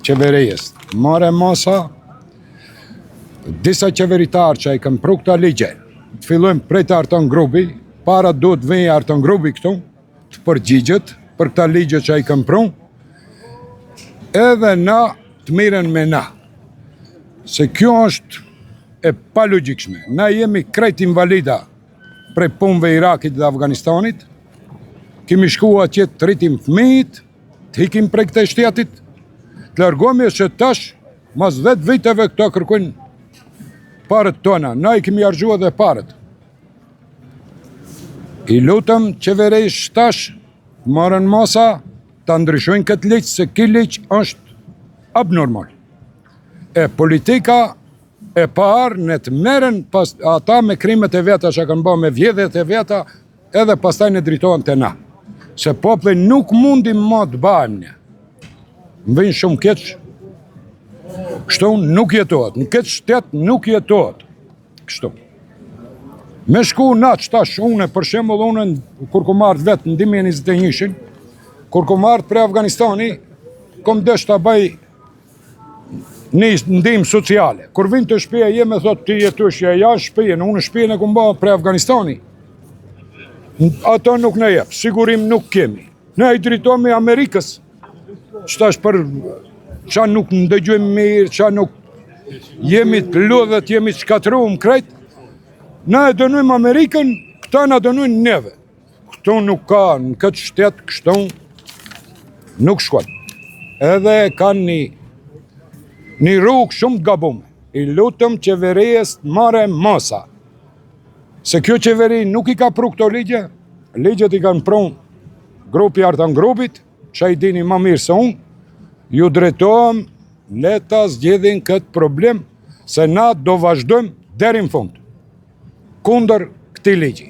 qeverisë. More mosa, disa qeveritarë që i kanë pru këta ligje, të fillojmë prej të Arton Grupi, para duhet vej Arton Grupi këtu, të përgjigjet për këta ligje që i kanë pru, edhe na të miren me na. Se kjo është e pa logjikshme. Na jemi krejt invalida prej punëve Irakit dhe Afganistanit, kemi shku atje të rritim fëmijët, të hikim prej këtij shtetit, të largohemi që tash, mas 10 viteve këto kërkojnë parët tona, na i kemi argjua dhe parët. I lutëm qeverisë tash, marrën mosa, ta ndryshojnë këtë ligj, se ky ligj është abnormal. E politika e parë në të merren pas ata me krimet e veta që kanë bërë, me vjedhjet e veta, edhe pastaj në drejtohen te na. Se populli nuk mundi më të bëjmë ne. Më vjen shumë keq. Kështu nuk jetohet. Në këtë shtet nuk jetohet. Kështu. Me shku na tash une, për shembull unë kur kom ardhur vetë në 2021, kur kom ardhur prej Afganistani, kom desh ta bëj një ndihmë sociale. Kur vin të shtëpia jeme thot ti jetosh ja shtëpinë, unë shtëpinë e kom bërë prej Afganistani. Ato nuk na jep, sigurim nuk kemi. Ne i drejtohemi Amerikës. Çtash për qa nuk ndëgjojmë mirë, qa nuk jemi të lodhët, jemi të shkatruar krejt. Na e dënojmë Amerikën, këta na dënojnë neve. Këtu nuk ka, në këtë shtet, kështu nuk shkon. Edhe kanë një rrugë shumë të gabume. I lutëm qeverisë të marrë mosa. Se kjo qeveri nuk i ka pru këto ligje, ligjet i kanë pru grupi Arton Grupit, që i dini më mirë se unë, ju drejtohem, le ta zgjedhin këtë problem, se na do vazhdojmë deri në fund, kundër këtij ligji.